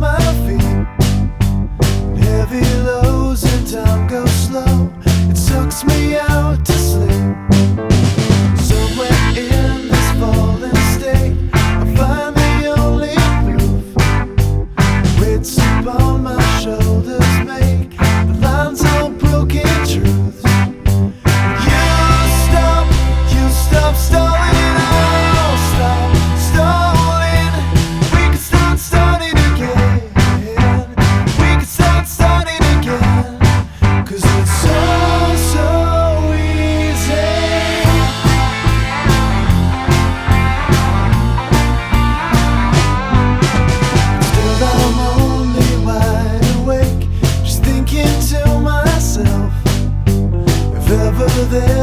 my feet. Heavy lows and time goes slow. It sucks me out to sleep. Somewhere in this fallen state, I find the only proof. Weights upon my shoulders make the lines all broken truths. You stop stalling, I'll stop stalling. We can start starting again. We can start starting again. 'Cause it's so easy. Still I'm only wide awake, just thinking to myself, if ever there